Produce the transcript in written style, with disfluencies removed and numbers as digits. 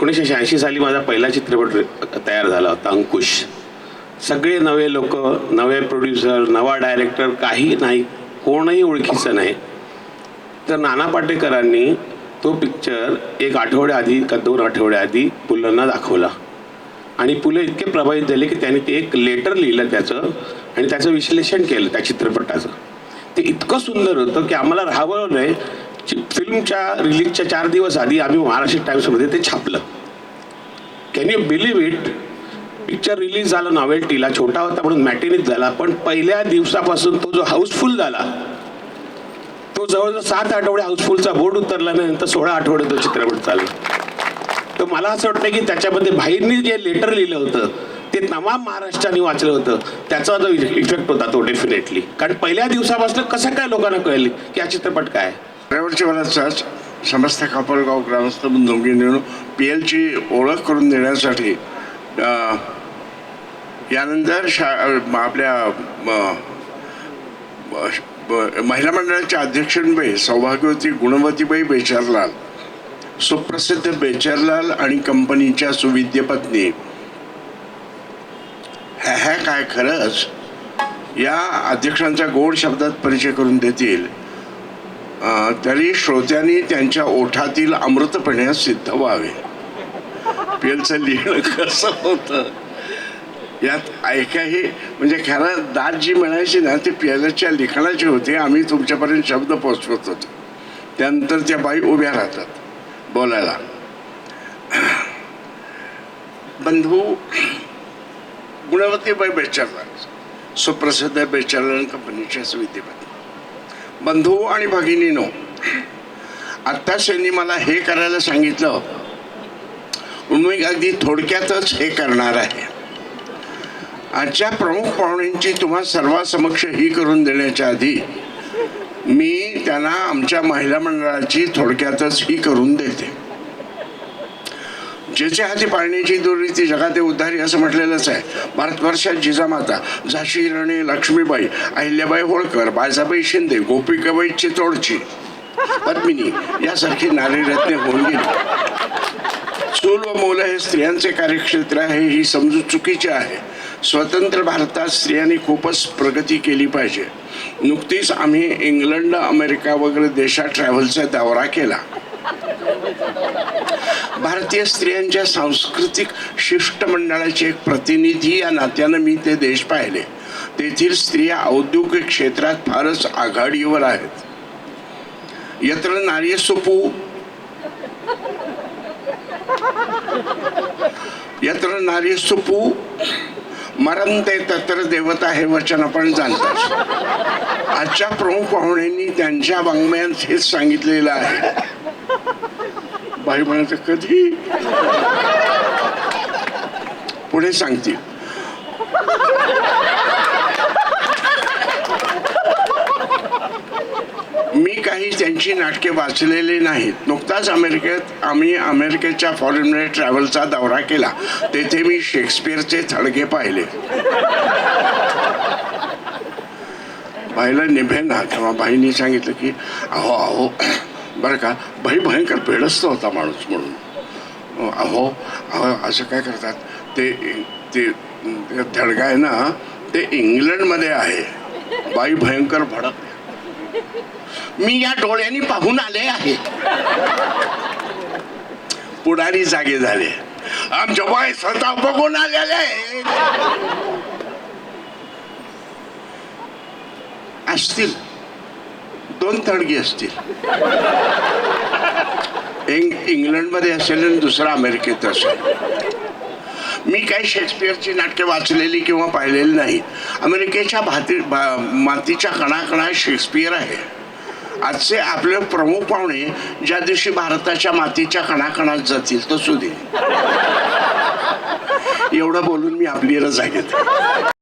1986 साली माझा पहिला चित्रपट तयार झाला होता, अंकुश. सगळे नवे लोक, नवे प्रोड्युसर, नवा डायरेक्टर, काही नाही, कोणही ओळखीचं नाही. तर नाना पाटेकरांनी तो पिक्चर एक आठवड्याआधी का 2 आठवड्याआधी पुलंना दाखवला आणि पुलं इतके प्रभावित झाले की त्यांनी ते एक लेटर लिहिलं त्याचं आणि त्याचं विश्लेषण केलं त्या चित्रपटाचं. ते इतकं सुंदर होतं की आम्हाला राहावं नाही. फिल्मच्या रिलीजच्या 4 दिवस आधी आम्ही महाराष्ट्र टाइम्समध्ये ते छापलं. Can you believe it? Picture release झाला नॉवेल्टीला, छोटा होता म्हणून मॅटिनीच झाला, पण पहिल्या दिवसापासून तो जो हाऊसफुल झाला, तो जवळजवळ 7 आठवडे हाऊसफुलचा बोर्ड उतरला, नंतर 16 आठवडे तो चित्रपट चालला. तर मला असं वाटतं की त्याच्यामध्ये भाईंनी जे लेटर लिहिलं होतं ते तमाम महाराष्ट्राने वाचलं होतं, त्याचा जो इफेक्ट होता तो डेफिनेटली. कारण पहिल्या दिवसापासून कसं काय लोकांना कळले की हा चित्रपट काय आहे. ड्रायव्हरच्या वेळाचाच समस्त कापडगाव ग्रामस्थ बंधूंनी PLची ओळख करून देण्यासाठी यानंतर आपल्या महिला मंडळाच्या अध्यक्षांबाई सौभाग्यवती गुणवतीबाई बेचरलाल, सुप्रसिद्ध बेचरलाल आणि कंपनीच्या सुविद्य पत्नी ह्या काय खरंच या अध्यक्षांचा गोड शब्दात परिचय करून देतील, तरी श्रोत्यांनी त्यांच्या ओठातील अमृत पिण्यास सिद्ध व्हावे. PLचं लिहिणं कसं होतं यात ऐकाही, म्हणजे खरं दाद जी मिळायची ना ती PLच्या लिखाणाची होती. आम्ही तुमच्यापर्यंत शब्द पोचवत होतो, त्यानंतर त्या बाई उभ्या राहतात बोलायला. बंधू गुणवतीबाई बेचरलाल, सुप्रसिद्ध बेचरलाल कंपनीच्या सुविधेपती, बंधू आणि भगिनीनो, आत्ताच यांनी मला हे करायला सांगितलं म्हणून मी अगदी थोडक्यातच हे करणार आहे. आजच्या प्रमुख पाहुण्यांची तुम्हा सर्वांसमक्ष ही करून देण्याच्या आधी मी त्यांना आमच्या महिला मंडळाची थोडक्यातच ही करून देते. ज्याच्या हाती पाळण्याची दोरी ती जगात उद्धारी असं म्हटलेलंच आहे. भारतवर्षात जिजामाता, झाशी राणी लक्ष्मीबाई, अहिल्याबाई होळकर, बाळासाहेब शिंदे, गोपिकाबाई चितोडची, पद्मिनी यासारखी नारीरत्ने होऊन गेली. चूल व मोल हे स्त्रियांचे कार्यक्षेत्र आहे ही समजूत चुकीची आहे. स्वतंत्र भारतात स्त्रियांनी खूपच प्रगती केली पाहिजे. नुकतीच आम्ही इंग्लंड, अमेरिका वगैरे देशात ट्रॅव्हलचा दौरा केला. भारतीय स्त्रियांच्या सांस्कृतिक शिष्टमंडळाचे एक प्रतिनिधी या नात्यानं मी ते देश पाहिले. तेथील स्त्रिया औद्योगिक क्षेत्रात फारच आघाडीवर आहेत. यत्र नारी सुपू यत्र नारी सुपू मरंते तत्र देवता हे वचन आपण जाणतात. आजच्या प्रमुख पाहुण्यांनी त्यांच्या वाङ्मयात हेच सांगितलेलं आहे. बाई म्हणायचं कधी पुढे सांगतील. मी काही त्यांची नाटके वाचलेली नाहीत. नुकताच आम्ही अमेरिकेच्या फॉरेन ट्रॅव्हलचा दौरा केला. तेथे मी शेक्सपियरचे थडगे पाहिले. बाईला निभेना तेव्हा बाईंनी सांगितलं की अहो बरं का, बाई भयंकर बेडस्त होता माणूस म्हणून. अहो असं काय करतात ते थडगा आहे ना ते इंग्लंडमध्ये आहे. बाई भयंकर भडक. मी या डोळ्यांनी पाहून आले आहे. पुढारी जागे झाले. आमच्या बाई स्वतः बघून आलेले असतील. 2 थडगी असतील. इंग्लंडमध्ये असेल आणि दुसरा अमेरिकेत असेल. मी काही शेक्सपियरची नाटके वाचलेली किंवा पाहिलेली नाही. अमेरिकेच्या मातीच्या कणाकणात शेक्सपियर आहे. आजचे आपले प्रमुख पाहुणे ज्या दिवशी भारताच्या मातीच्या कणाकणात जातील तो सुदे. एवढं बोलून मी आपली रजा घेते.